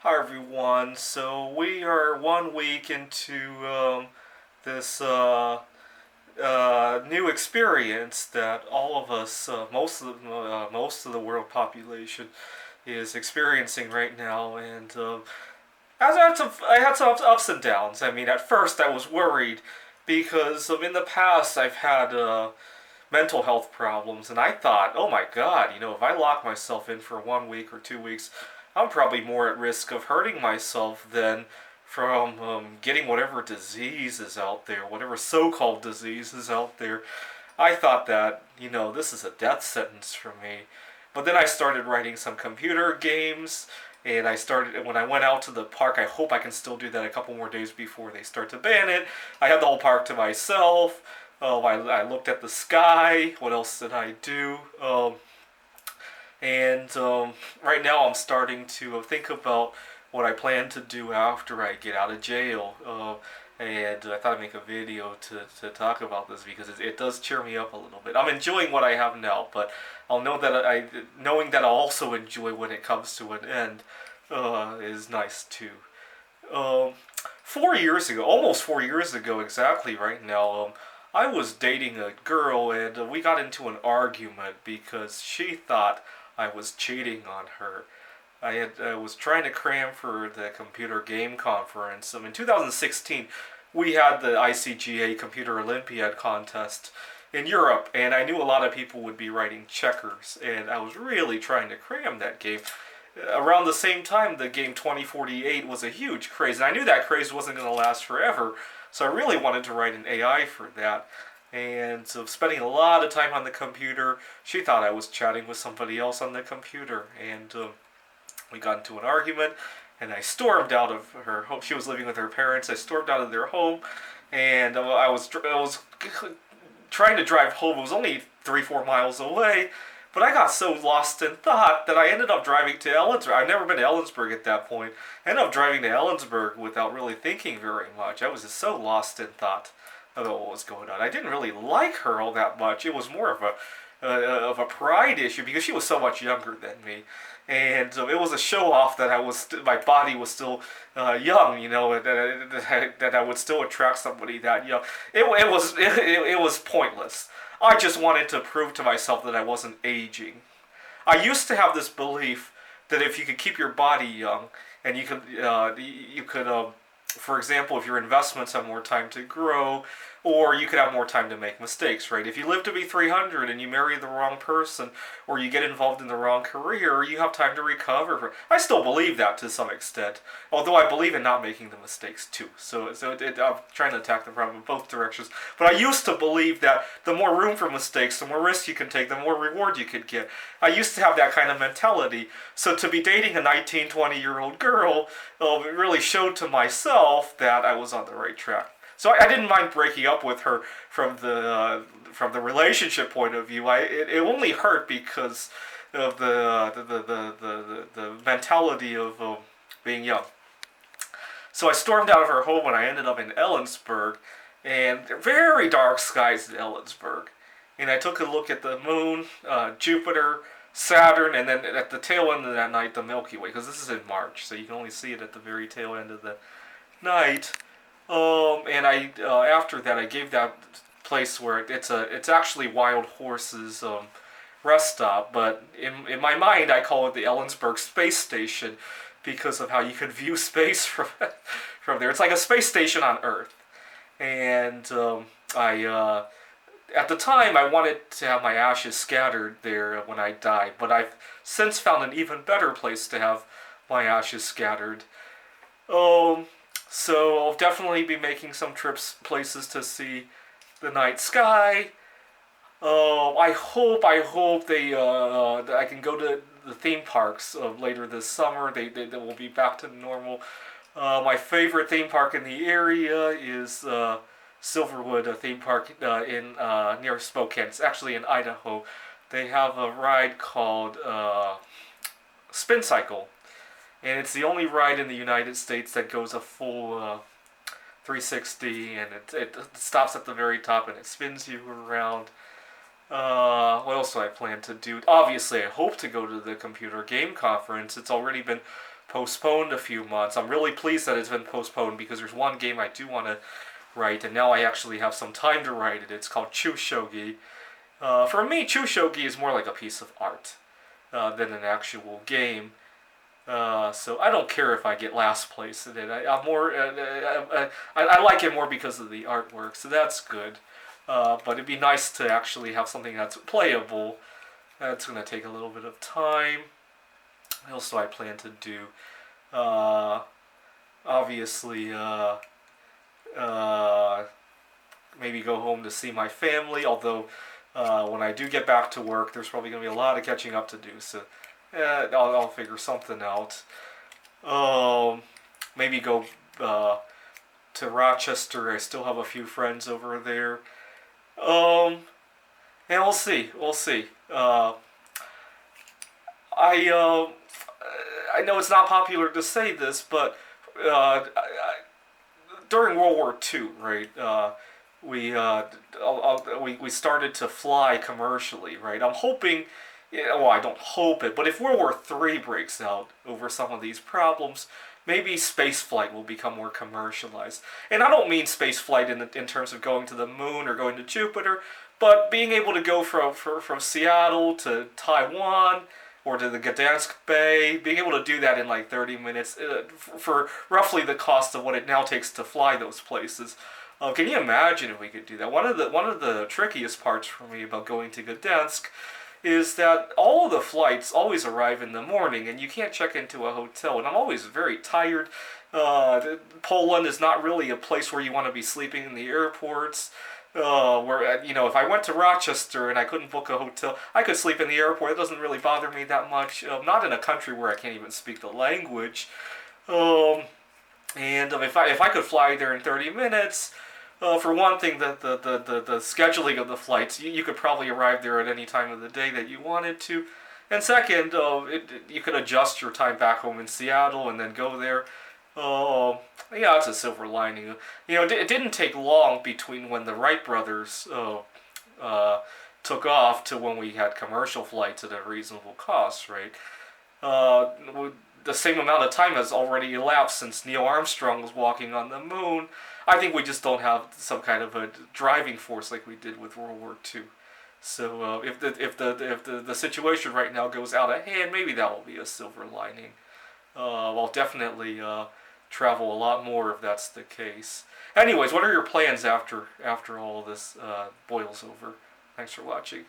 Hi everyone. So we are 1 week into this new experience that all of us, most of the world population, is experiencing right now. And I had some ups and downs. I mean, at first I was worried because in the past I've had mental health problems, and I thought, oh my god, if I lock myself in for 1 week or 2 weeks, I'm probably more at risk of hurting myself than from getting whatever disease is out there, whatever so called disease is out there. I thought that, this is a death sentence for me. But then I started writing some computer games, and when I went out to the park, I hope I can still do that a couple more days before they start to ban it. I had the whole park to myself. I looked at the sky. What else did I do? And right now I'm starting to think about what I plan to do after I get out of jail. And I thought I'd make a video to talk about this because it does cheer me up a little bit. I'm enjoying what I have now, but knowing that I'll also enjoy when it comes to an end is nice too. Um, 4 years ago, almost 4 years ago exactly right now, I was dating a girl and we got into an argument because she thought I was cheating on her. I was trying to cram for the computer game conference. In 2016, we had the ICGA Computer Olympiad contest in Europe, and I knew a lot of people would be writing checkers, and I was really trying to cram that game. Around the same time, the game 2048 was a huge craze, and I knew that craze wasn't going to last forever, so I really wanted to write an AI for that. And so, spending a lot of time on the computer, she thought I was chatting with somebody else on the computer, and we got into an argument, and I stormed out of her home. She was living with her parents. I stormed out of their home, and I was trying to drive home. It was only 3-4 miles away, but I got so lost in thought that I ended up driving to Ellensburg. I've never been to Ellensburg at that point. I ended up driving to Ellensburg without really thinking very much. I was just so lost in thought about what was going on. I didn't really like her all that much. It was more of a pride issue because she was so much younger than me, and it was a show off that my body was still young, that I would still attract somebody that young. It was pointless. I just wanted to prove to myself that I wasn't aging. I used to have this belief that if you could keep your body young, and you could, for example, if your investments have more time to grow, or you could have more time to make mistakes, right? If you live to be 300 and you marry the wrong person, or you get involved in the wrong career, you have time to recover. I still believe that to some extent, although I believe in not making the mistakes too. I'm trying to attack the problem in both directions. But I used to believe that the more room for mistakes, the more risk you can take, the more reward you could get. I used to have that kind of mentality. So to be dating a 19, 20-year-old girl, it really showed to myself that I was on the right track. So I didn't mind breaking up with her from the relationship point of view. It only hurt because of the mentality of being young. So I stormed out of her home and I ended up in Ellensburg, and very dark skies in Ellensburg. And I took a look at the moon, Jupiter, Saturn, and then at the tail end of that night, the Milky Way, because this is in March, so you can only see it at the very tail end of the night. And after that, I gave that place where it's actually Wild Horses rest stop, but in my mind, I call it the Ellensburg Space Station because of how you can view space from there. It's like a space station on Earth, and I at the time I wanted to have my ashes scattered there when I die, but I've since found an even better place to have my ashes scattered. Um, so I'll definitely be making some trips places to see the night sky. I hope I can go to the theme parks later this summer. They will be back to normal. My favorite theme park in the area is Silverwood, a theme park in near Spokane. It's actually in Idaho. They have a ride called Spin Cycle, and it's the only ride in the United States that goes a full 360, and it stops at the very top and it spins you around. What else do I plan to do? Obviously, I hope to go to the computer game conference. It's already been postponed a few months. I'm really pleased that it's been postponed because there's one game I do want to write, and now I actually have some time to write it. It's called Chushogi. For me, Chushogi is more like a piece of art than an actual game. So I don't care if I get last place in it. I'm more, I like it more because of the artwork, so that's good. But it'd be nice to actually have something that's playable. That's going to take a little bit of time. Also, I plan to do, uh, obviously, maybe go home to see my family. Although, when I do get back to work, there's probably going to be a lot of catching up to do. So, I'll figure something out. Maybe go to Rochester. I still have a few friends over there. Um, and we'll see. We'll see. I know it's not popular to say this, but during World War II, right? We started to fly commercially, right? I'm hoping. Yeah, well, I don't hope it, but if World War III breaks out over some of these problems, maybe spaceflight will become more commercialized. And I don't mean spaceflight in terms of going to the moon or going to Jupiter, but being able to go from Seattle to Taiwan or to the Gdansk Bay, being able to do that in like 30 minutes for roughly the cost of what it now takes to fly those places. Can you imagine if we could do that? One of the trickiest parts for me about going to Gdansk is that all of the flights always arrive in the morning and you can't check into a hotel, and I'm always very tired. Poland is not really a place where you want to be sleeping in the airports. If I went to Rochester and I couldn't book a hotel, I could sleep in the airport. It doesn't really bother me that much. Not in a country where I can't even speak the language. If I could fly there in 30 minutes, for one thing, the scheduling of the flights, you could probably arrive there at any time of the day that you wanted to. And second, you could adjust your time back home in Seattle and then go there. Yeah, it's a silver lining. It didn't take long between when the Wright brothers took off to when we had commercial flights at a reasonable cost, right? Uh, the same amount of time has already elapsed since Neil Armstrong was walking on the moon. I think we just don't have some kind of a driving force like we did with World War II. So if the situation right now goes out of hand, maybe that will be a silver lining. I'll definitely travel a lot more if that's the case. Anyways, what are your plans after all of this boils over? Thanks for watching.